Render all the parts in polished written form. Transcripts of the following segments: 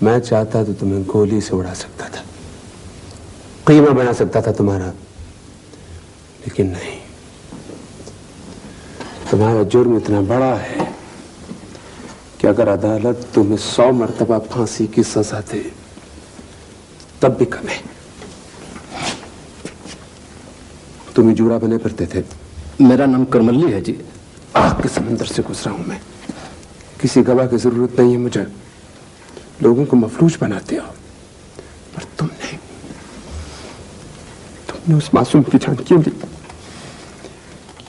मैं चाहता तो तुम्हें गोली से उड़ा सकता था, कीमा बना सकता था तुम्हारा, लेकिन नहीं। तुम्हारा जुर्म इतना बड़ा है कि अगर अदालत तुम्हें 100 मरतबा फांसी की सजा दे तब भी कम है। तुम जूरा बने फिरते थे। मेरा नाम करमल्ली है जी। आग के समंदर से गुजरा हूं मैं, किसी गवाह की जरूरत नहीं है मुझे। लोगों को मफलूज बनाते हो, पर तुमने उस मासूम की जान क्यों ली?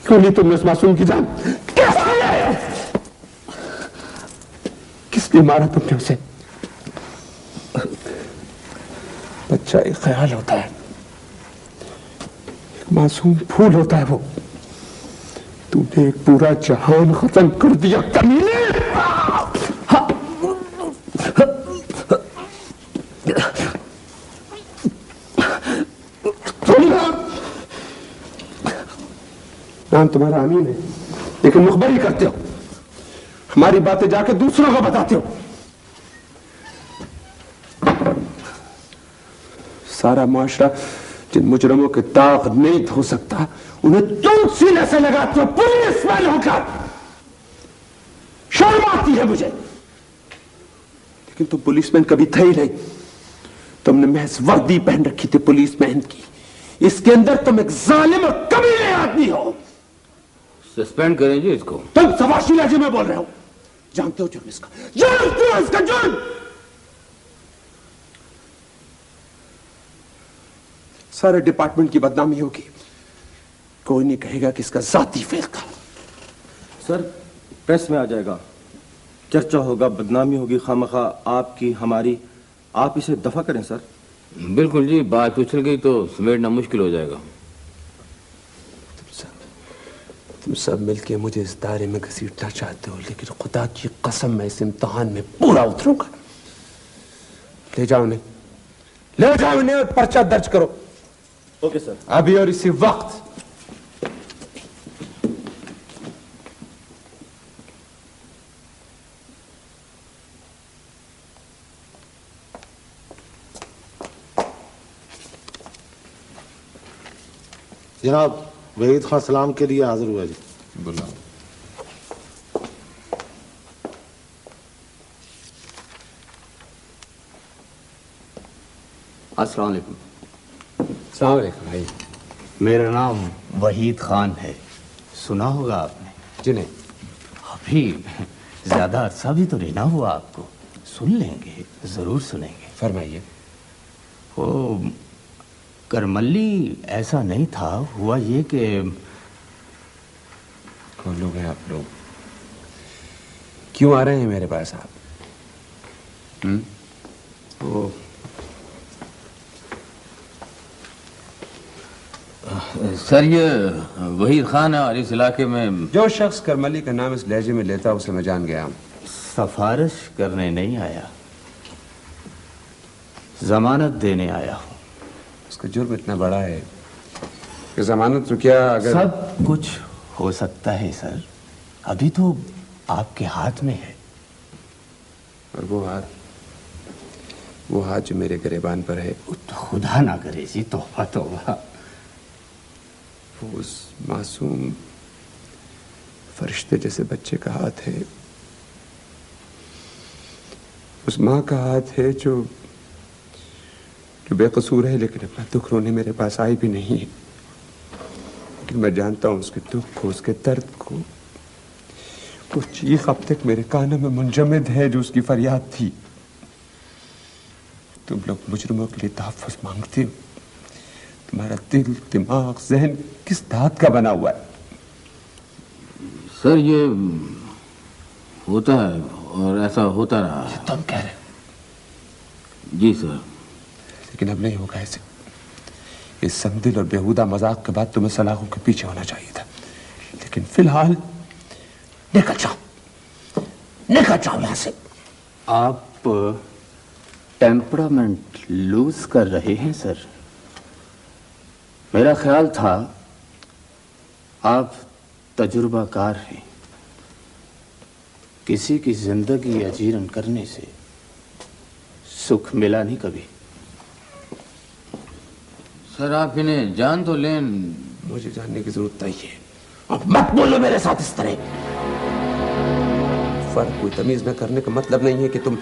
क्यों ली तुमने उस मासूम की जान? किस लिए मारा तुमने उसे? बच्चा एक ख्याल होता है, एक मासूम फूल होता है वो। तूने एक पूरा जहान खत्म कर दिया कमीने। नाम तुम्हारा अमीन है, लेकिन मुखबरी करते हो, हमारी बातें जाके दूसरों को बताते हो। सारा मुआशरा जिन मुजरमों के दाग नहीं धो सकता, उन्हें तुम सीने से लगाते हो पुलिसमैन होकर। शर्म आती है मुझे, लेकिन तुम पुलिसमैन कभी थे ही नहीं। तुमने महज वर्दी पहन रखी थी पुलिसमैन की, इसके अंदर तुम एक जालिम और कमीने आदमी हो। सस्पेंड करें जी इसको। तुम सवाशी लहजे में बोल रहे हो, जानते हो जुर्म इसका, जानते हो इसका जुर्म। सारे डिपार्टमेंट की बदनामी होगी, कोई नहीं कहेगा कि इसका जाती फेल था। सर प्रेस में आ जाएगा, चर्चा होगा, बदनामी होगी खामखा आपकी हमारी। आप इसे दफा करें सर। बिल्कुल जी, बात उछल गई तो समेटना मुश्किल हो जाएगा। तुम सब मिलके मुझे इस दायरे में घसीटना चाहते हो, लेकिन खुदा की कसम मैं इस इम्तिहान में पूरा उतरूंगा। ले जाओ उन्हें, ले जाओ उन्हें और पर्चा दर्ज करो। Okay sir. अभी और इसी वक्त। जनाब वहीद खान सलाम के लिए हाजिर हुआ जी। बुलाओ। अस्सलाम वालेकुम। अस्सलाम वालेकुम भाई। मेरा नाम वहीद खान है, सुना होगा आपने? जी नहीं। अभी ज्यादा अरसा भी तो रहना हुआ आपको, सुन लेंगे, जरूर सुनेंगे। फरमाइए। वो करमल्ली ऐसा नहीं था, हुआ ये कि कौन लोग हैं आप लोग? क्यों आ रहे हैं मेरे पास आप? वो सर ये वहीद खान है और इस इलाके में जो शख्स करमली का नाम इस लहजे में लेता उसे मैं जान गया हूं। सिफारिश करने नहीं आया, जमानत देने आया हूं। उसका जुर्म इतना बड़ा है कि जमानत तो क्या, अगर सब कुछ हो सकता है सर, अभी तो आपके हाथ में है। और वो हाथ जो मेरे गिरेबान पर है, तो खुदा ना करे जी, तौबा तौबा। वो उस मासूम फरिश्ते जैसे बच्चे का हाथ है, उस माँ का हाथ है जो बेकसूर है, लेकिन अपना दुख रोने मेरे पास आई भी नहीं है। लेकिन मैं जानता हूं उसके दुख को, उसके दर्द को। वो चीख अब तक मेरे कानों में मुंजमद है जो उसकी फरियाद थी। तुम लोग मुजरिमों के लिए तहफ़्फ़ुज़ मांगते हो। तुम्हारा दिल, दिमाग, ज़हन किस धात का बना हुआ है? सर ये होता है और ऐसा होता रहा है। तुम कह रहे हो? जी सर। लेकिन अब नहीं होगा ऐसे। इस संदिल और बेहुदा मजाक के बाद तुम्हें सलाखों के पीछे होना चाहिए था, लेकिन फिलहाल निकल जाओ यहां से। आप टेम्परामेंट लूज कर रहे हैं सर। मेरा ख्याल था आप तजुर्बाकार हैं। किसी की जिंदगी अजीरन करने से सुख मिला नहीं कभी। सर आप इन्हें जान तो लें। मुझे जानने की जरूरत नहीं है। अब मत बोलो मेरे साथ इस तरह। फर्क कोई तमीज न करने का मतलब नहीं है कि तुम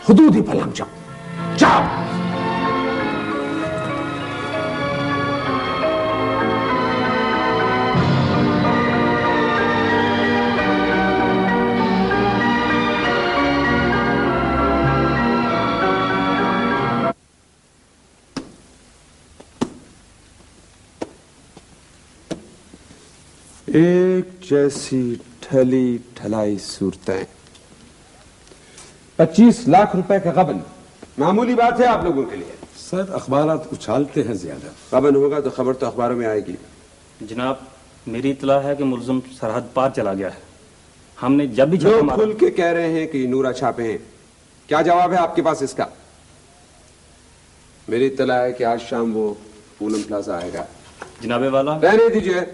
हुदूद ही फलांग जाओ। जाओ। एक जैसी ठली ठलाई सूरतें, 25 लाख रुपए का गबन मामूली बात है आप लोगों के लिए। सर अखबारात उछालते हैं ज्यादा। गबन होगा तो खबर तो अखबारों में आएगी। जनाब मेरी इतला है कि मुलजिम सरहद पार चला गया है। हमने जब भी छापा लोग मारा। खुल के कह रहे हैं कि नूरा छापे हैं। क्या जवाब है आपके पास इसका? मेरी इतला है कि आज शाम वो पूनम प्लाजा आएगा। जनाबे वाला रहने दीजिए,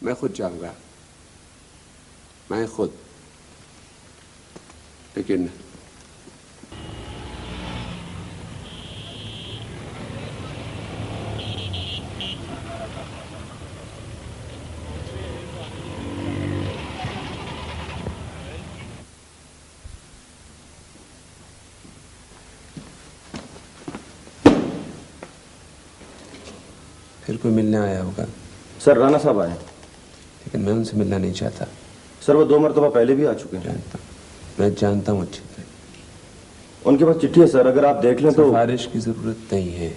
मैं खुद जाऊंगा, मैं खुद। लेकिन फिर कोई मिलने आया होगा। सर राणा साहब आए। लेकिन मैं उनसे मिलना नहीं चाहता। सर वो 2 मरतबा पहले भी आ चुके हैं। मैं जानता हूँ अच्छी तरह। उनके पास चिट्ठी है सर, अगर आप देख लें तो। सिफारिश की जरूरत नहीं है,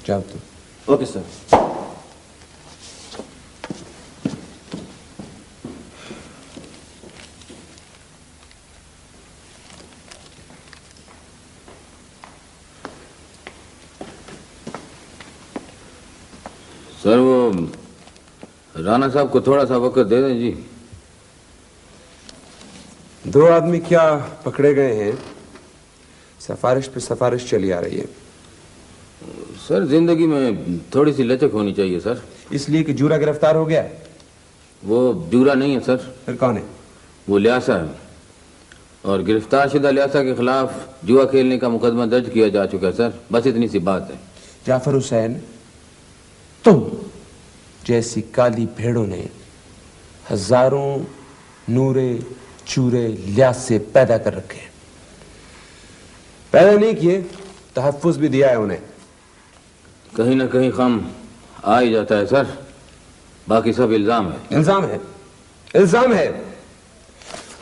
जाओ तुम। Okay sir. सर वो राणा साहब को थोड़ा सा वक्त दे दें जी। 2 आदमी क्या पकड़े गए हैं, सिफारिश पे सिफारिश चली आ रही है। सर जिंदगी में थोड़ी सी लचक होनी चाहिए सर। इसलिए कि जूरा गिरफ्तार हो गया है। वो जूरा नहीं है सर। फिर कौन है? वो लियासा है, और गिरफ्तार शुदा लियासा के खिलाफ जुआ खेलने का मुकदमा दर्ज किया जा चुका है सर। बस इतनी सी बात है। जाफर हुसैन, तुम जैसी काली भेड़ों ने हजारों नूरे चूरे लियासे पैदा कर रखे हैं। पैदा नहीं किए, तहफ्फुज भी दिया है उन्हें। कहीं ना कहीं खम आ ही जाता है सर, बाकी सब इल्जाम है। इल्जाम है, इल्जाम है।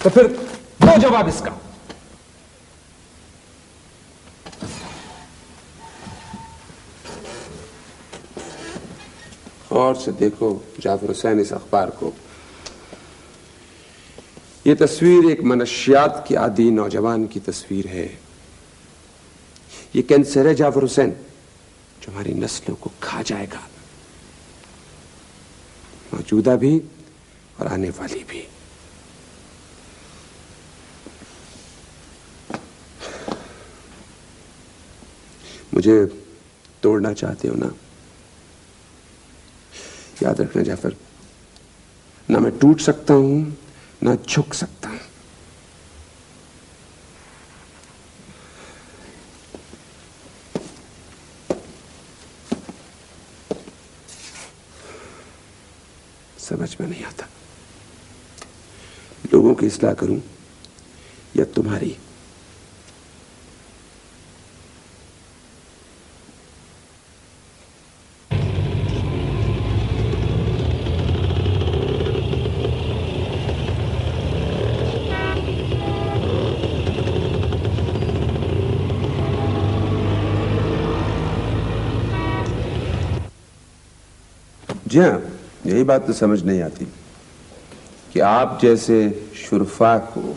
तो फिर दो जवाब इसका। और से देखो जाफर हुसैन इस अखबार को। यह तस्वीर एक मनशियात के आदी नौजवान की तस्वीर है। ये कैंसर है जाफर हुसैन, जो हमारी नस्लों को खा जाएगा, मौजूदा भी और आने वाली भी। मुझे तोड़ना चाहते हो ना? याद रखना जाफर, ना मैं टूट सकता हूं ना झुक सकता हूं। समझ में नहीं आता, लोगों की इस्लाह करूं या तुम्हारी? जी हाँ, यही बात तो समझ नहीं आती कि आप जैसे शुरफा को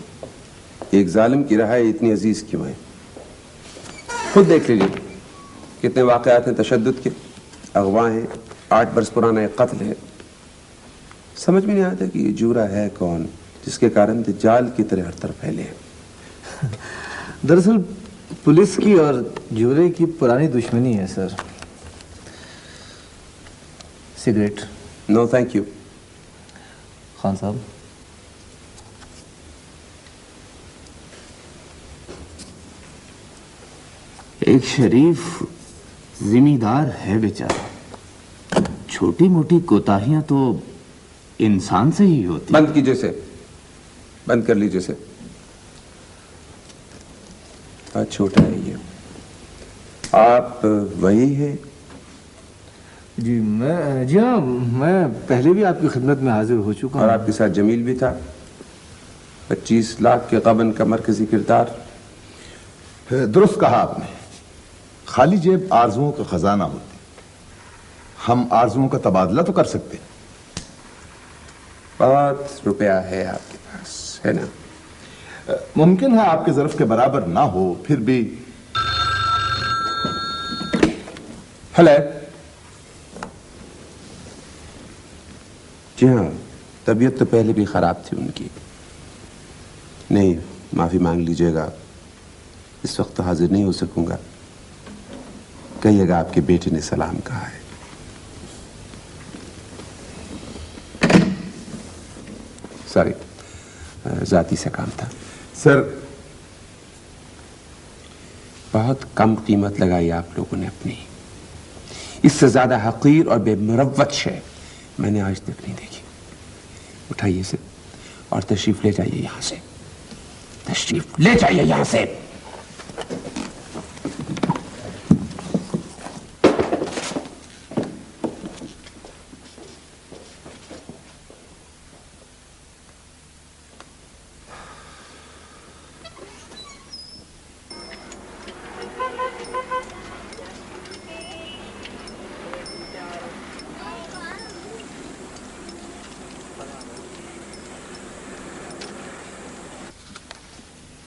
एक जालिम की रहाई इतनी अजीज क्यों है। खुद देख लीजिए, कितने वाकयात हैं तशद्दुद के, अगवा हैं, 8 बरस पुराना एक कत्ल है। समझ में नहीं आता कि ये जूरा है कौन, जिसके कारण दज्जाल की तरह हर तरफ फैले हैं। दरअसल पुलिस की और जूरे की पुरानी दुश्मनी है sir. Cigarette? No thank you. Khan साहब, एक शरीफ जिम्मेदार है बेचारा। छोटी मोटी कोताहियां तो इंसान से ही होती। बंद कीजिए से, बंद कर लीजिए से। बहुत छोटा है ये। आप वही हैं? जी हाँ, मैं पहले भी आपकी खिदमत में हाजिर हो चुका हूँ। और आपके साथ जमील भी था, 25 लाख के गबन का मरकजी किरदार। दुरुस्त कहा आपने। खाली जेब आरजुओं का खजाना होती। हम आरजुओं का तबादला तो कर सकते। बहुत रुपया है आपके पास, है ना? मुमकिन है आपके ज़र्फ के बराबर ना हो, फिर भी। हेलो। जी हाँ, तबीयत तो पहले भी खराब थी उनकी। नहीं, माफी मांग लीजिएगा, इस वक्त तो हाजिर नहीं हो सकूंगा। कहिएगा आपके बेटे ने सलाम कहा है। सॉरी, जाती से काम था। सर, बहुत कम कीमत लगाई आप लोगों ने अपनी। इससे ज्यादा हकीर और बेमुरव्वत शय मैंने आज तक नहीं देखी। उठाइए से और तशरीफ ले जाइए यहां से। तशरीफ ले जाइए यहां से।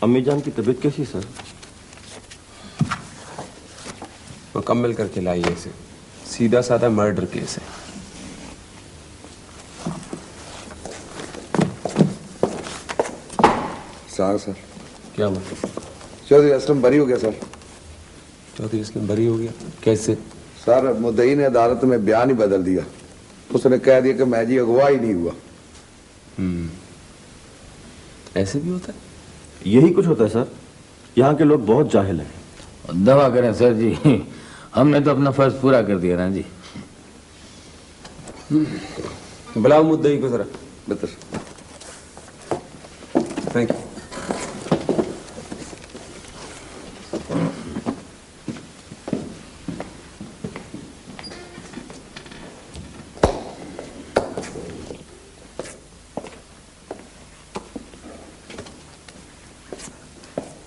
अम्मी जान की तबीयत कैसी सर? मुकम्मल करके लाइए इसे। सीधा साधा मर्डर केस है। सर क्या हुआ? चौधरी असलम बरी हो गया सर। चौधरी असलम बरी हो गया? कैसे? सर, मुद्दई ने अदालत में बयान ही बदल दिया। उसने कह दिया कि मैं जी अगवा ही नहीं हुआ। ऐसे भी होता है? यही कुछ होता है सर। यहाँ के लोग बहुत जाहिल हैं। दवा करें सर जी, हमने तो अपना फर्ज पूरा कर दिया ना जी। बुलाओ मुद्दई को जरा। बेहतर। Thank you.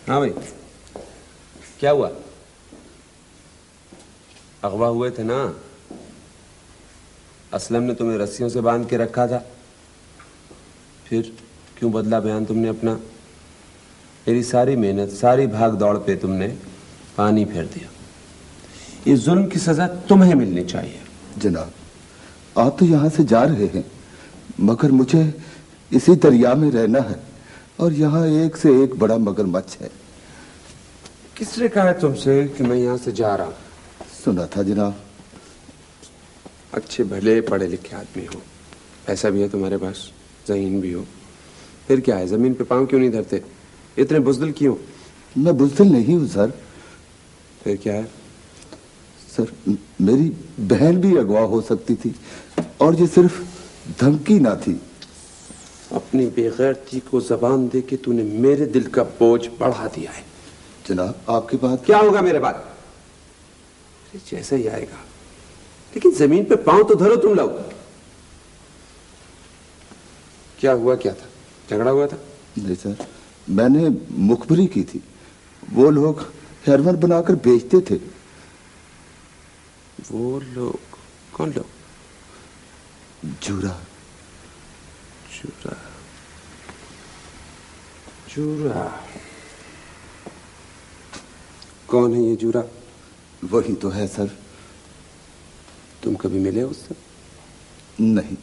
हाँ भाई, क्या हुआ? अगवा हुए थे ना? असलम ने तुम्हें रस्सियों से बांध के रखा था, फिर क्यों बदला बयान तुमने अपना? मेरी सारी मेहनत, सारी भाग दौड़ पे तुमने पानी फेर दिया। ये जुल्म की सजा तुम्हें मिलनी चाहिए। जनाब, आप तो यहाँ से जा रहे हैं, मगर मुझे इसी दरिया में रहना है और यहाँ एक से एक बड़ा मगरमच्छ है। किसने कहा है तुमसे कि मैं यहाँ से जा रहा हूँ? सुना था जनाब। अच्छे भले पढ़े लिखे आदमी हो, पैसा भी है तुम्हारे पास, जमीन भी हो, फिर क्या है, जमीन पे पांव क्यों नहीं धरते? इतने बुज़दिल क्यों? मैं बुज़दिल नहीं हूँ सर। फिर क्या है? सर, मेरी बहन भी अगवा हो सकती थी और ये सिर्फ धमकी ना थी। अपनी बेगैरती को जबान दे के तूने मेरे दिल का बोझ बढ़ा दिया है। जनाब, आपकी बात क्या होगा मेरे बात? जैसा ही आएगा, लेकिन जमीन पे पांव तो धरो तुम लोग। क्या हुआ? क्या था? झगड़ा हुआ था? नहीं सर, मैंने मुखबरी की थी। वो लोग हेरोइन बनाकर बेचते थे। वो लोग? कौन लोग? जूरा। चूरा चूरा? कौन है ये जूरा? वही तो है सर। तुम कभी मिले उससे? नहीं।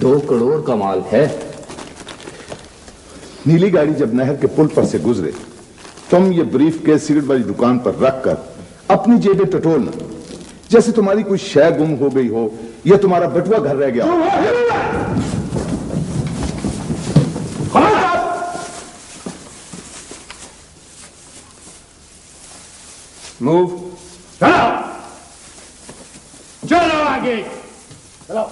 2 करोड़ का माल है। नीली गाड़ी जब नहर के पुल पर से गुजरे, तुम ये ब्रीफ केस सिगरेट वाली दुकान पर रखकर अपनी जेबें टटोलना, जैसे तुम्हारी कोई शय गुम हो गई हो या तुम्हारा बटुआ घर रह गया हो। मूव। चलो आगे चलो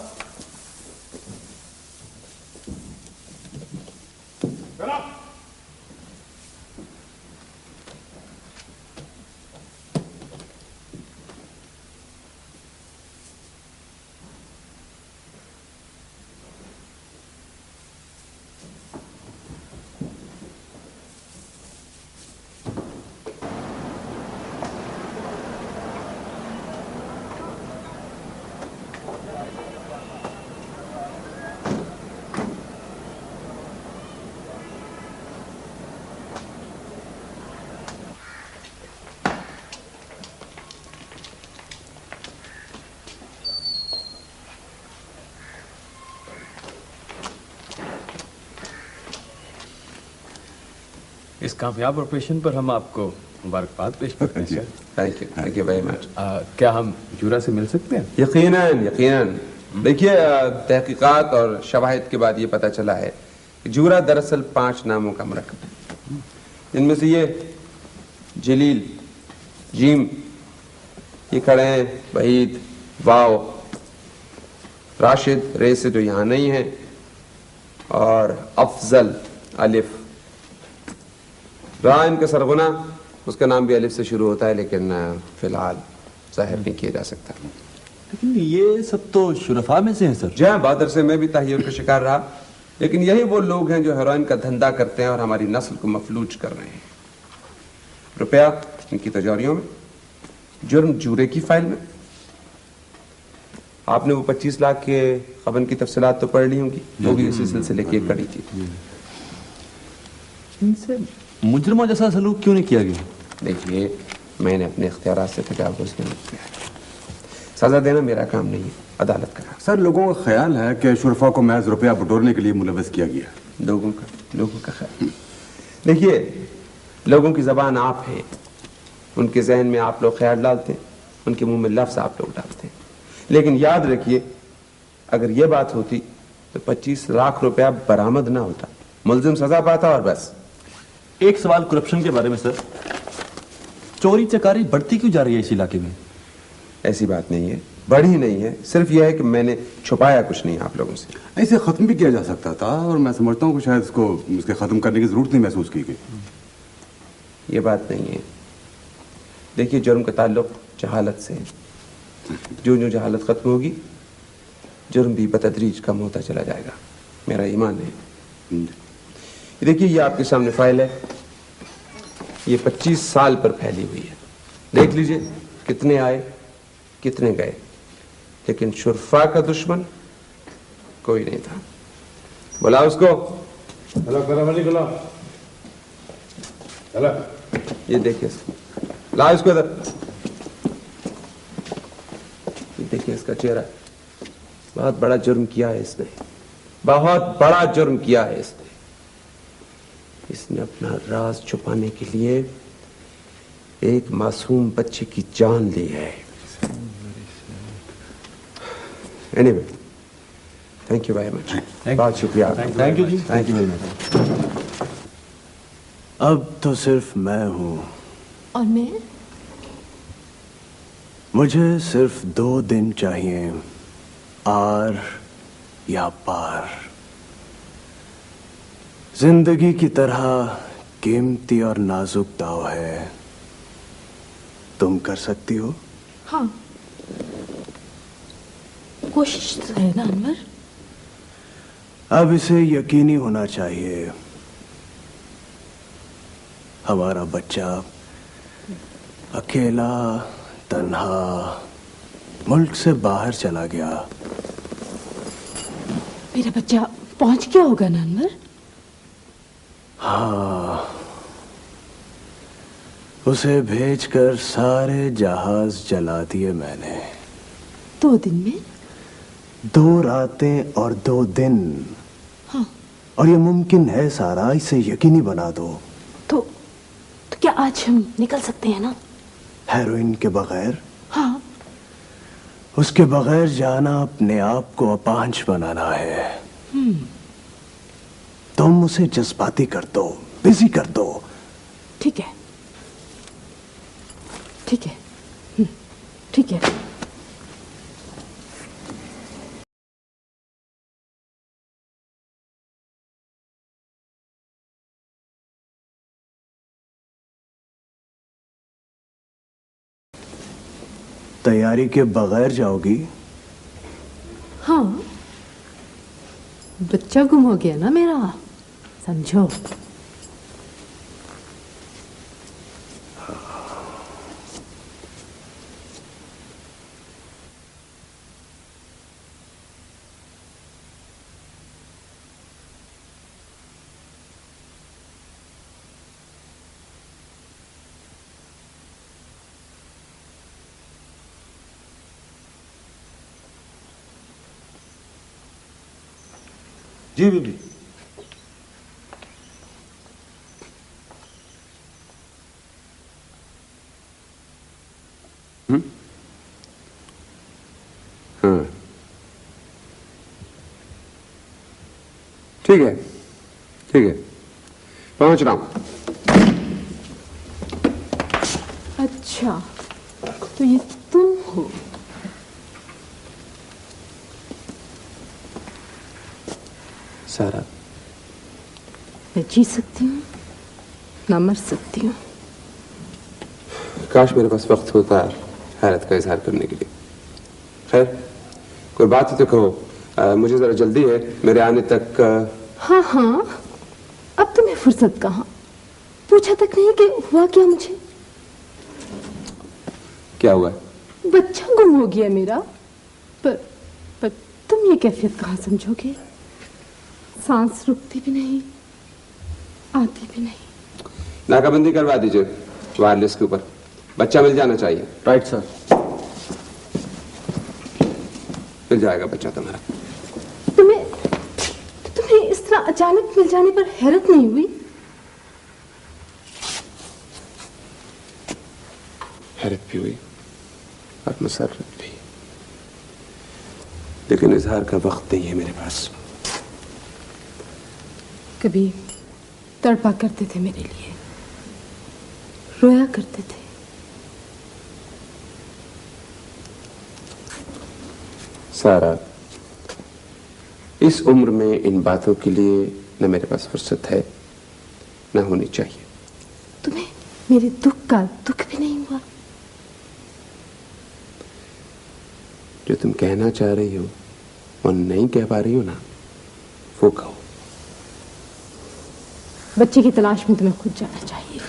चलो। इस कामयाब ऑपरेशन पर हम आपको मुबारकबाद पेश करते हैं sir. Thank you very much. क्या हम जूरा से मिल सकते हैं? यकीनन यकीनन। देखिए, तहकीकात और शवाहिद के बाद ये पता चला है कि जूरा दरअसल 5 नामों का मरकब है, जिनमें से ये जलील, जीम, ये खड़े हैं, वहीद, वाव, राशिद, रे से जो यहाँ नहीं है, और अफजल, अलिफ। रहा इनका सरगुना, उसका नाम भी अलिफ से शुरू होता है, लेकिन फिलहाल जाहिर नहीं किया जा सकता। लेकिन ये सब तो शुरफा में से हैं सर। जी हाँ, बहादुर से मैं भी तहय्युर का शिकार रहा, लेकिन यही वो लोग हैं जो हेरोइन का धंधा करते हैं और हमारी नस्ल को मफलूज कर रहे हैं। रुपया इनकी तिजोरियों में, जुर्म जूरे की फाइल में। आपने वो 25 लाख के खबन की तफसीलात तो पढ़ ली होंगी, वो भी इसी सिलसिले की एक कड़ी थी। इनसे मुजरिमों जैसा सलूक क्यों नहीं किया गया? देखिए, मैंने अपने इख्तियारात से तजावुज़ नहीं किया। सजा देना मेरा काम नहीं है, अदालत का। सर, लोगों का ख्याल है कि शुरफा को महज रुपया बटोरने के लिए मुलव्वस किया गया। लोगों का ख्याल। देखिए, लोगों की जबान आप हैं, उनके जहन में आप लोग ख्याल डालते हैं, उनके मुंह में लफ्ज आप लोग डालते हैं। लेकिन याद रखिए, अगर यह बात होती तो 25 लाख रुपया बरामद ना होता, मुल्जिम सजा पाता और बस। एक सवाल करप्शन के बारे में सर, चोरी चकारी बढ़ती क्यों जा रही है इस इलाके में? ऐसी बात नहीं है, बढ़ी नहीं है, सिर्फ यह है कि मैंने छुपाया कुछ नहीं आप लोगों से। ऐसे खत्म भी किया जा सकता था, और मैं समझता हूँ कि शायद इसके खत्म करने की जरूरत नहीं महसूस की गई। ये बात नहीं है। देखिए, जुर्म का ताल्लुक जहालत से है। जो जो जहालत खत्म होगी, जुर्म भी बतदरीज कम होता चला जाएगा, मेरा ईमान है। देखिए, ये आपके सामने फाइल है, ये 25 साल पर फैली हुई है। देख लीजिए कितने आए कितने गए, लेकिन शुरफा का दुश्मन कोई नहीं था। बुला उसको। ये देखिए, ला इसको इधर। ये देखिए इसका चेहरा। बहुत बड़ा जुर्म किया है इसने, बहुत बड़ा जुर्म किया है इसने। इसने अपना राज छुपाने के लिए एक मासूम बच्चे की जान ली है। Anyway, thank you very much. बहुत शुक्रिया। थैंक यू जी। Thank you very much. अब तो सिर्फ मैं हूं। और मैं? मुझे सिर्फ 2 दिन चाहिए, आर या पार। जिंदगी की तरह कीमती और नाजुक दाव है। तुम कर सकती हो? हाँ, कोशिश तो है ना अनवर। अब इसे यकीनी होना चाहिए, हमारा बच्चा अकेला तन्हा मुल्क से बाहर चला गया। मेरा बच्चा पहुंच गया होगा ना अनवर? हाँ, उसे भेजकर सारे जहाज जला दिए मैंने। 2 दिन में? 2 रातें और 2 दिन। हाँ। और ये मुमकिन है सारा, इसे यकीनी बना दो। तो क्या आज हम निकल सकते हैं ना? हेरोइन के बगैर? हाँ। उसके बगैर जाना अपने आप को अपांच बनाना है। तुम उसे जज्बाती कर दो, बिजी कर दो। ठीक है, ठीक है, ठीक है। तैयारी के बगैर जाओगी? हाँ, बच्चा गुम हो गया ना मेरा, समझो। जी बीबी। हाँ, ठीक है, ठीक है, पहुंच रहा हूं। अच्छा, तो ये तुम हो? सारा, मैं जी सकती हूँ, ना मर सकती हूँ। काश मेरे पास वक्त होता हैरत का इजहार करने के लिए। खैर, कोई बात ही तो कहो। मुझे जरा जल्दी है, मेरे आने तक। हाँ हाँ, अब तुम्हें फुर्सत कहाँ? पूछा तक नहीं कि हुआ क्या मुझे? क्या हुआ? बच्चा गुम हो गया मेरा। पर तुम ये कैफियत कहाँ समझोगे? सांस रुकती भी नहीं, आती भी नहीं। नाकाबंदी करवा दीजिए वायरलेस के ऊपर। बच्चा मिल जाना चाहिए। Right sir. मिल जाएगा बच्चा तुम्हारा। तुम्हें इस तरह अचानक मिल जाने पर हैरत नहीं हुई? हैरत भी हुई और मुसर्रत भी, लेकिन इजहार का वक्त नहीं है मेरे पास। कभी तड़पा करते थे मेरे लिए, रोया करते थे। सारा, इस उम्र में इन बातों के लिए न मेरे पास फुर्सत है, न होनी चाहिए। तुम्हें मेरे दुख का दुख भी नहीं हुआ? जो तुम कहना चाह रही हो और नहीं कह पा रही हो ना, वो कहो। बच्चे की तलाश में तुम्हें खुद जाना चाहिए।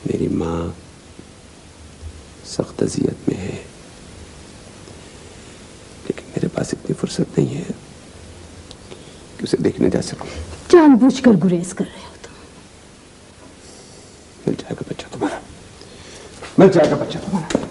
मेरी माँ सख्त अजियत में है, लेकिन मेरे पास इतनी फुर्सत नहीं है कि उसे देखने जा सकूं। जानबूझकर गुरेज कर रहे हो तुम। मिल जाएगा बच्चा तुम्हारा, मिल जाएगा बच्चा तुम्हारा।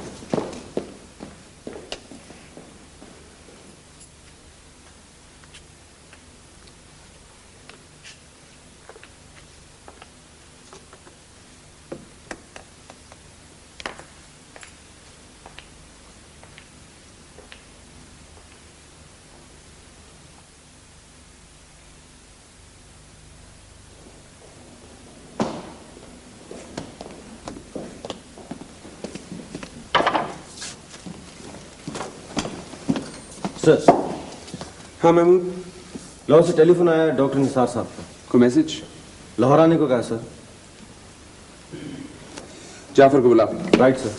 सर। हाँ महमूद। लाहौर से टेलीफोन आया डॉक्टर निसार साहब का। कोई मैसेज? लाहौर आने को कहा सर। जाफर को बुला। Right sir.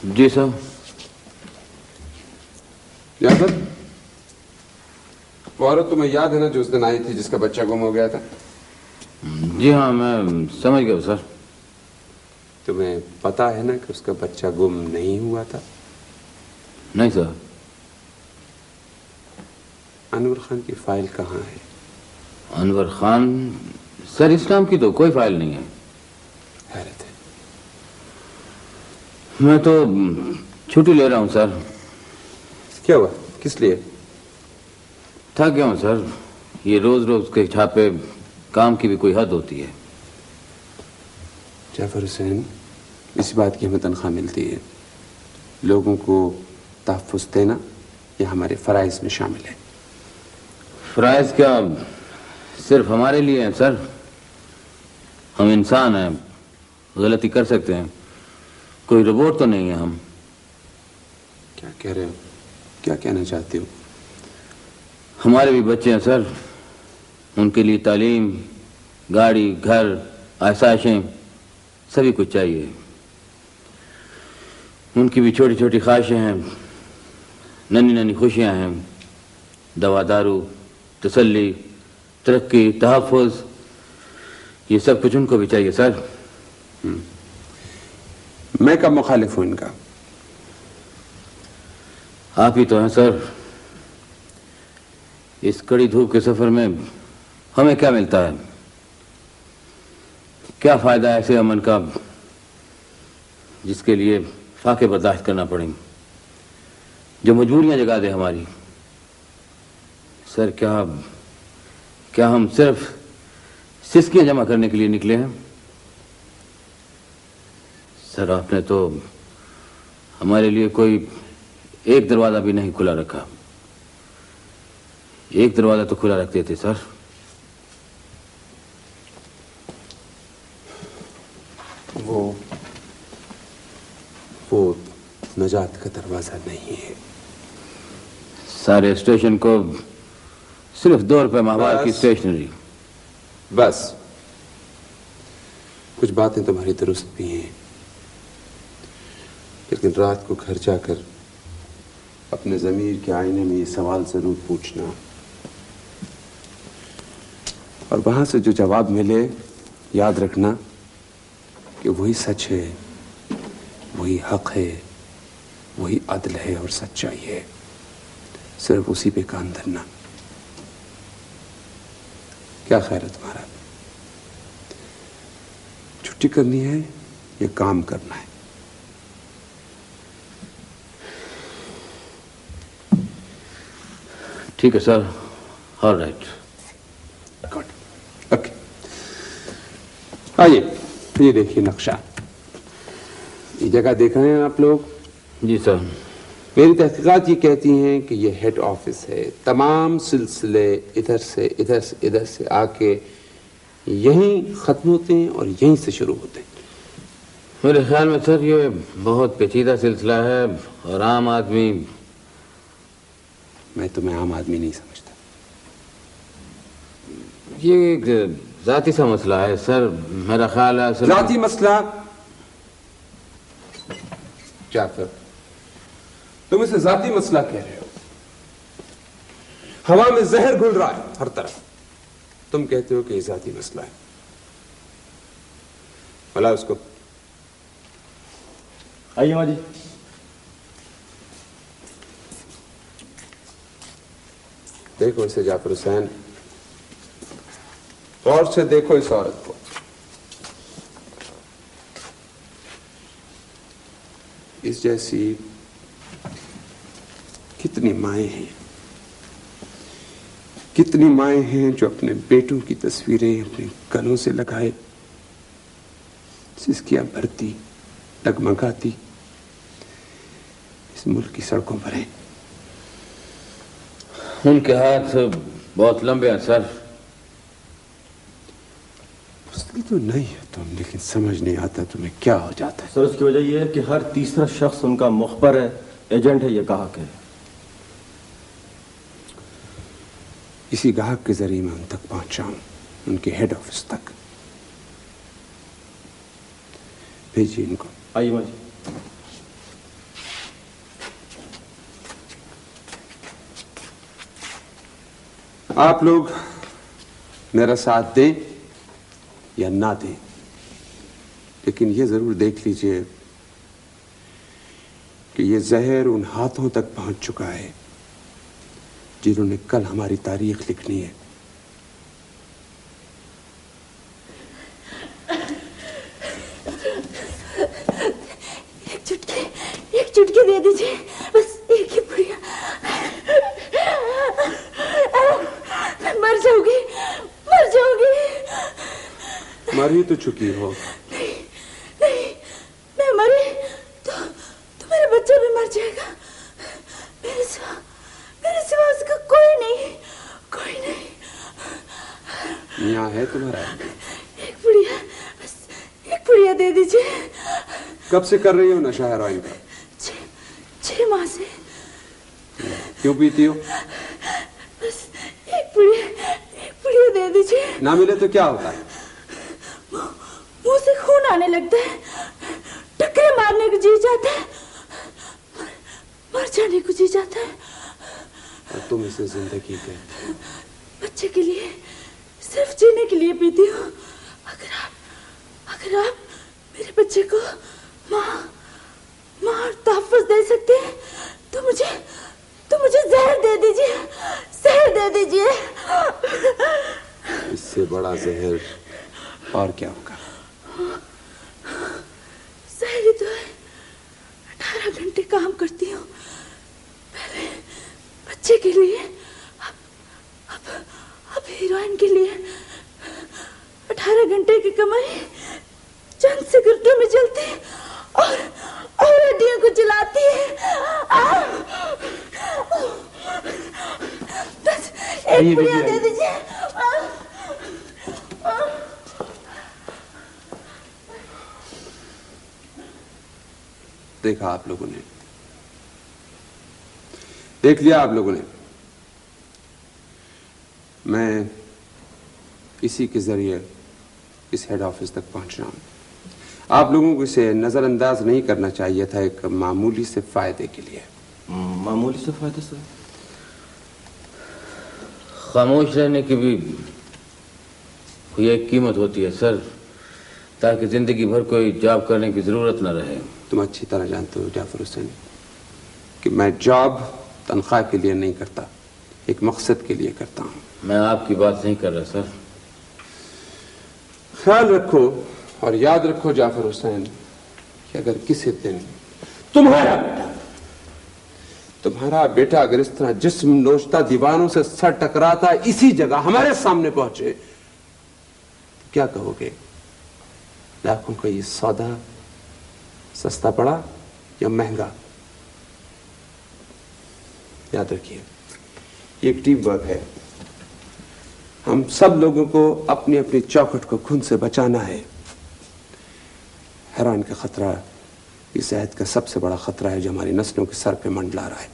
जी साहब। जाफर, वो औरत तुम्हें याद है ना जो उस दिन आई थी जिसका बच्चा गुम हो गया था? जी हाँ, मैं समझ गया सर। तुम्हें पता है ना कि उसका बच्चा गुम नहीं हुआ था? नहीं सर। अनवर खान की फाइल कहाँ है? अनवर खान सर, इस नाम की तो कोई फाइल नहीं है। हैरत है। मैं तो छुट्टी ले रहा हूँ सर। क्या हुआ? किस लिए? थक गया हूँ सर। ये रोज रोज के छापे, काम की भी कोई हद होती है। जाफर हुसैन, इसी बात की हमें तनख्वाह मिलती है। लोगों को तहफ़्फ़ुज़ देना ये हमारे फ़राइज़ में शामिल है। फ़राइज़ क्या सिर्फ हमारे लिए हैं सर? हम इंसान हैं, गलती कर सकते हैं, कोई रोबोट तो नहीं है हम। क्या कह रहे हो? क्या कहना चाहते हो? हमारे भी बच्चे हैं सर, उनके लिए तालीम, गाड़ी, घर, आसाइशें, सभी कुछ चाहिए। उनकी भी छोटी छोटी ख्वाहिशें हैं, नन्ही नन्ही खुशियां हैं, दवा दारू, तसल्ली, तरक्की, तहफ़्फ़ुज़, ये सब कुछ उनको भी चाहिए सर। मैं कब मुखालिफ हूं इनका? आप ही तो हैं सर। इस कड़ी धूप के सफर में हमें क्या मिलता है? क्या फायदा ऐसे अमन का जिसके लिए फाके बर्दाश्त करना पड़े, जो मजबूरियां जगा दे हमारी। सर, क्या हम सिर्फ सिस्कियां जमा करने के लिए निकले हैं? सर, आपने तो हमारे लिए कोई एक दरवाजा भी नहीं खुला रखा। एक दरवाजा तो खुला रखते थे सर। वो नजात का दरवाजा नहीं है। सारे स्टेशन को सिर्फ 2 रुपए माहवार की स्टेशनरी। बस कुछ बातें तुम्हारी दुरुस्त भी हैं, लेकिन रात को घर जाकर अपने ज़मीर के आईने में ये सवाल जरूर पूछना, और वहां से जो जवाब मिले याद रखना कि वही सच है, वही हक है, वही अदल है और सच्चाई है। सिर्फ उसी पे कान धरना। क्या ख्याल है तुम्हारा? छुट्टी करनी है या काम करना है? ठीक है sir, all right. Good, okay. आइए, ये देखिए नक्शा। ये जगह देख रहे हैं आप लोग? जी सर। मेरी तहकीकात ये कहती हैं कि ये हेड ऑफिस है। तमाम सिलसिले इधर से आके यहीं खत्म होते हैं और यहीं से शुरू होते हैं। मेरे ख्याल में सर ये बहुत पेचीदा सिलसिला है और आम आदमी। मैं तुम्हें आम आदमी नहीं समझता। ये एक जाती सा मसला है सर, मेरा ख्याल है। जाती मसला? जाफर, तुम इसे जाती मसला कह रहे हो। हवा में जहर घुल रहा है हर तरफ, तुम कहते हो कि ये जाती मसला है। भला उसको। आइए माँ जी। देखो इसे जाफर हुसैन, गौर से देखो इस औरत को। इस जैसी कितनी माएं हैं, कितनी माएं हैं जो अपने बेटों की तस्वीरें अपने गलों से लगाए सिसकियां भरती, डगमगाती इस मुल्क की सड़कों पर हैं। उनके हाथ बहुत लंबे हैं सर। मुश्किल तो नहीं है तुम, लेकिन समझ नहीं आता तुम्हें क्या हो जाता है। सर, उसकी वजह यह है कि हर तीसरा शख्स उनका मुखबर है, एजेंट है, ये गाहक है। इसी गाहक के जरिए मैं उन तक पहुंचाऊं, उनके हेड ऑफिस तक। भेजिए इनको। आइए माँ जी। आप लोग मेरा साथ दें या ना दें, लेकिन ये जरूर देख लीजिए कि ये जहर उन हाथों तक पहुंच चुका है जिन्होंने कल हमारी तारीख लिखनी है। एक चुटकी दे दीजिए, बस एक ही पुड़िया। मर जाऊंगी, मर जाऊंगी। मर ही तो चुकी हो। नहीं, नहीं, मैं मरी तो मेरा बच्चा भी मर जाएगा। मेरे सिवा उसका कोई नहीं, कोई नहीं। यहाँ है तुम्हारा? एक पुड़िया, बस एक पुड़िया दे दीजिए। कब से कर रही हो नशा हेरोइन का? 6 माह से। क्यों पीती हो? बस एक पुड़िया दे दीजिए। ना मिले तो क्या होता है? मुंह से खून आने लगता है, टक्करे मारने को जी जाता है, मर जाने को जी जाता है। और तुम इसे जिंदगी कहते हो? बच्चे के लिए, सिर्फ जीने के लिए पीती हूँ। अगर आप मेरे बच्चे को माँ और तहफ़्फ़ुज़ दे सकते हैं तो मुझे जहर दे दीजिए, जहर दे दीजिए। इससे बड़ा जहर और क्या होगा? जहर ही तो है। 18 घंटे काम करती हूँ, पहले बच्चे के लिए, अब हीरोइन के लिए। 18 घंटे की कमाई चंद सिगरेटों में जलती और हड्डियों को जलाती है। बस एक पुड़िया दे दीजिए। देखा आप लोगों ने, देख लिया आप लोगों ने। मैं इसी के जरिए इस हेड ऑफिस तक पहुंच रहा हूं। आप लोगों को इसे नजरअंदाज नहीं करना चाहिए था, एक मामूली से फायदे के लिए। मामूली से फायदे सर? खामोश रहने की भी कोई एक कीमत होती है सर, ताकि जिंदगी भर कोई जॉब करने की जरूरत न रहे। तुम अच्छी तरह जानते हो जाफर हुसैन कि मैं जॉब तनख्वाह के लिए नहीं करता, एक मकसद के लिए करता हूं। मैं आपकी बात नहीं कर रहा सर। ख्याल रखो और याद रखो जाफर हुसैन कि अगर किसी दिन तुम्हारा बेटा अगर इस तरह जिस्म नोचता दीवानों से सर टकराता इसी जगह हमारे सामने पहुंचे तो क्या कहोगे? लाखों का ये सौदा सस्ता पड़ा या महंगा? याद रखिए, ये एक टीम वर्क है। हम सब लोगों को अपनी अपनी चौखट को खून से बचाना है। हैरान का खतरा इस सेहत का सबसे बड़ा खतरा है जो हमारी नस्लों के सर पे मंडला रहा है।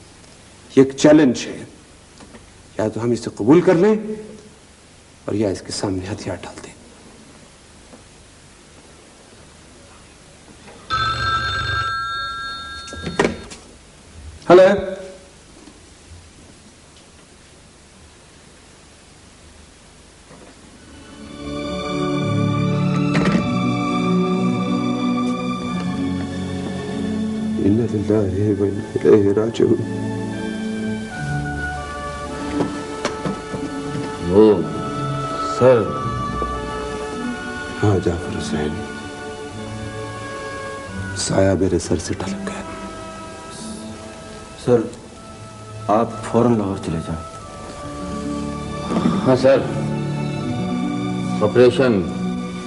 ये एक चैलेंज है, या तो हम इसे कबूल कर लें और या इसके सामने हथियार डाल दें। हेलो, इन्ना लिल्लाहि व इन्ना इलैहि राजिऊन। वो सर। हाँ जाफर हुसैन, साया मेरे सर से ढलक गया। सर आप फौरन लाहौर चले जाएं। हाँ सर, ऑपरेशन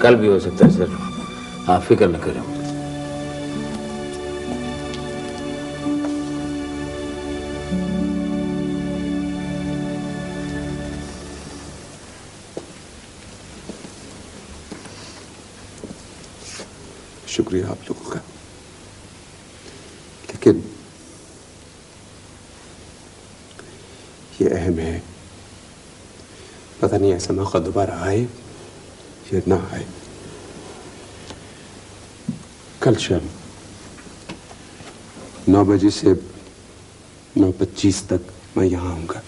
कल भी हो सकता है सर, आप फिक्र न करें। शुक्रिया आप लोगों का, लेकिन ये अहम है, पता नहीं ऐसा मौका दोबारा आए या ना आए। कल शाम 9 बजे से 9:25 तक मैं यहाँ आऊँगा।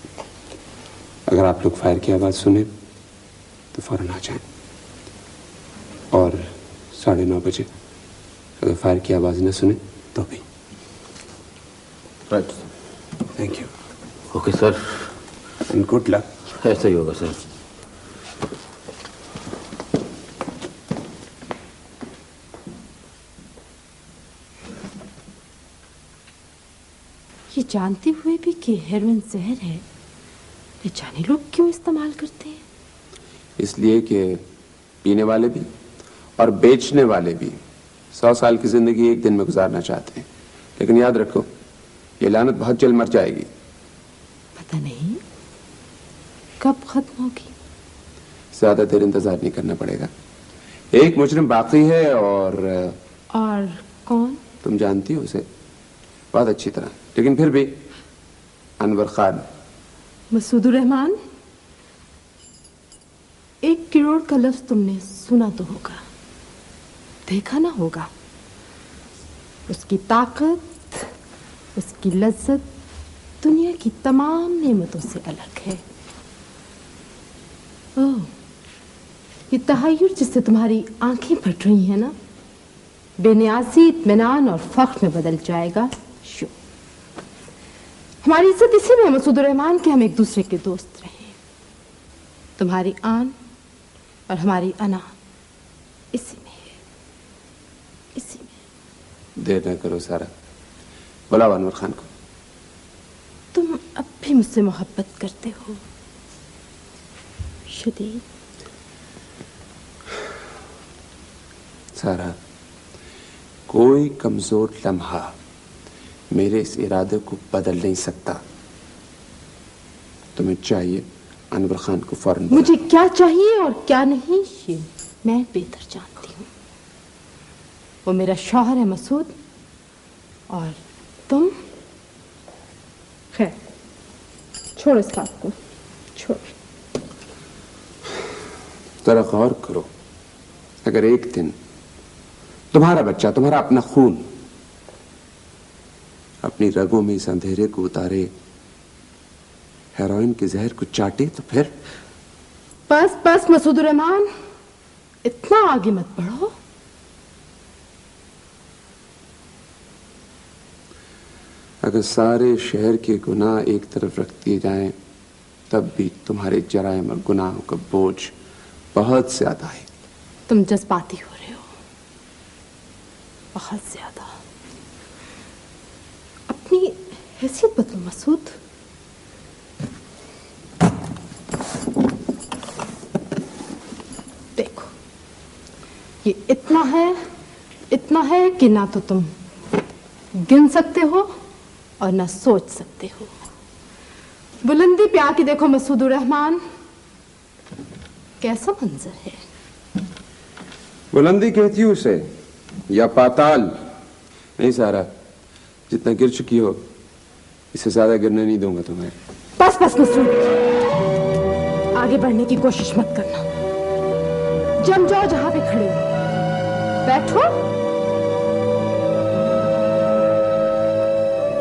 अगर आप लोग फायर की आवाज़ सुने तो फौरन आ जाएं, और 9:30 बजे अगर फायर की आवाज़ न सुने तो भी। Right, thank you. Okay sir, and good luck. ऐसा ही होगा सर। ये जानते हुए भी कि हेरोइन जहर है, ये जाने लोग क्यों इस्तेमाल करते हैं? इसलिए कि पीने वाले भी और बेचने वाले भी 100 साल की जिंदगी एक दिन में गुजारना चाहते हैं, लेकिन याद रखो ये लानत बहुत जल्द मर जाएगी। पता नहीं कब खत्म होगी। ज्यादा देर इंतजार नहीं करना पड़ेगा। एक मुजरिम बाकी है और कौन? तुम जानती हो उसे बहुत अच्छी तरह, लेकिन फिर भी अनवर खान। मसूदुर रहमान। 1 करोड़ का लफ्ज तुमने सुना तो होगा, देखा ना होगा। उसकी ताकत, उसकी लज्जत दुनिया की तमाम नेमतों से अलग है। ओह, ये तहय्युर जिससे तुम्हारी आंखें फट रही हैं ना, बेनियाजी, इत्मीनान और फख्र में बदल जाएगा। शो हमारी इज्जत इसी में है मसूदुर रहमान कि हम एक दूसरे के दोस्त रहे। तुम्हारी आन और हमारी अना इसी में है, इसी में। देर न करो सारा, बुलाओ अनवर खान को। तुम अब भी मुझसे मोहब्बत करते हो शदीद? सारा, कोई कमजोर लम्हा मेरे इस इरादे को बदल नहीं सकता। तुम्हें चाहिए अनवर खान को फौरन। मुझे क्या चाहिए और क्या नहीं ये मैं बेहतर जानती हूँ। वो मेरा शौहर है मसूद, और तुम? खैर छोड़ इस बात को, छोड़। जरा गौर करो, अगर एक दिन तुम्हारा बच्चा, तुम्हारा अपना खून अपनी रगों में इस अंधेरे को उतारे, हेरोइन के जहर को चाटे, तो फिर? बस बस मसूदुर रहमान, इतना आगे मत बढ़ो। अगर सारे शहर के गुनाह एक तरफ रख दिए जाएं, तब भी तुम्हारे जराइम और गुनाहों का बोझ बहुत ज्यादा है। तुम जज्बाती हो रहे हो, बहुत ज्यादा। अपनी हैसियत बदलो मसूद। देखो ये इतना है कि ना तो तुम गिन सकते हो और ना सोच सकते हो। बुलंदी पे आके देखो मसूदुर रहमान, कैसा मंजर है। बुलंदी कहती हूँ उसे या पाताल? नहीं सारा, जितना गिर चुकी हो इससे ज्यादा गिरने नहीं दूंगा तुम्हें। बस बस मसूद, आगे बढ़ने की कोशिश मत करना। जम जाओ जहां पे खड़े हो, बैठो।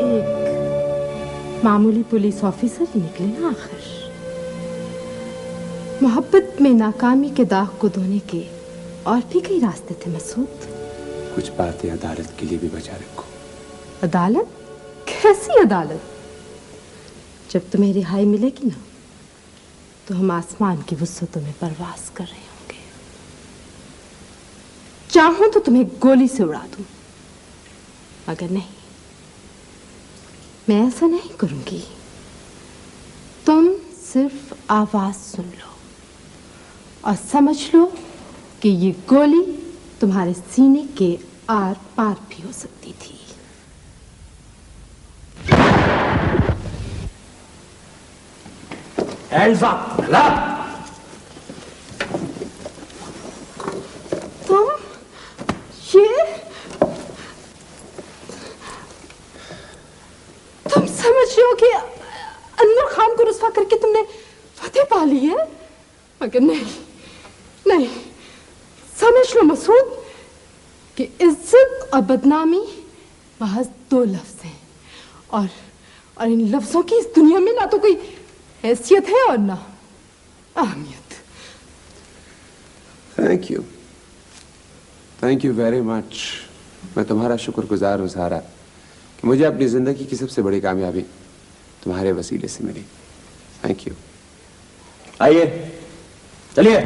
एक मामूली पुलिस ऑफिसर ही निकले ना आखिर। मोहब्बत में नाकामी के दाग को धोने के और भी कई रास्ते थे मसूद। कुछ बातें अदालत के लिए भी बचा रखो। अदालत? कैसी अदालत? जब तुम्हें रिहाई मिलेगी ना, तो हम आसमान की वुसअतों में परवाज कर रहे होंगे। चाहूं तो तुम्हें गोली से उड़ा दूं, मगर नहीं, मैं ऐसा नहीं करूंगी। तुम सिर्फ आवाज सुन लो और समझ लो कि ये गोली तुम्हारे सीने के आर पार भी हो सकती थी। Hands up! तुम समझ रहे हो कि अनवर खान को रुस्वा करके तुमने फतेह पा ली है? मगर नहीं, समझ लो मसूद कि इज्जत और बदनामी महज 2 लफ्ज हैं, और इन लफ्जों की इस दुनिया में ना तो कोई हैसियत है और ना अहमियत। Thank you very much. मैं तुम्हारा शुक्रगुजार हूँ सारा कि मुझे अपनी जिंदगी की सबसे बड़ी कामयाबी तुम्हारे वसीले से मिली। Thank you. आइए, चलिए।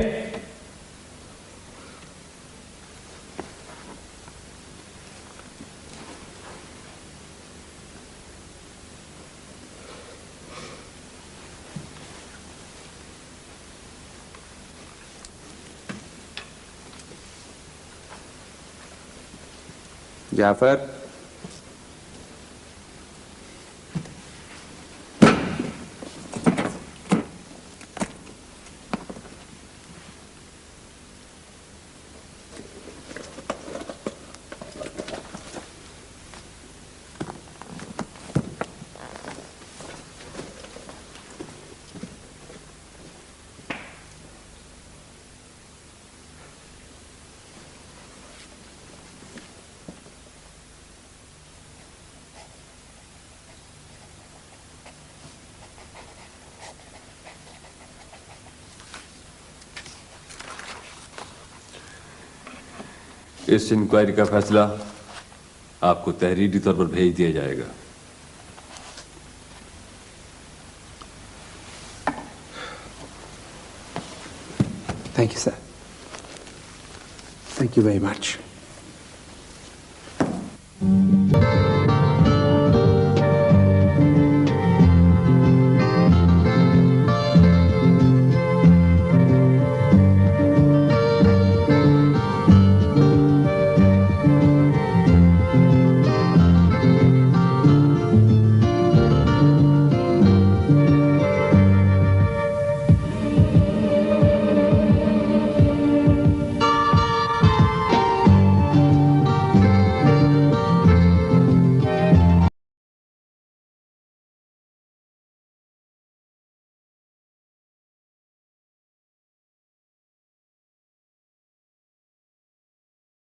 जाफर, इस इंक्वायरी का फैसला आपको तहरीरी तौर पर भेज दिया जाएगा। Thank you sir, thank you very much.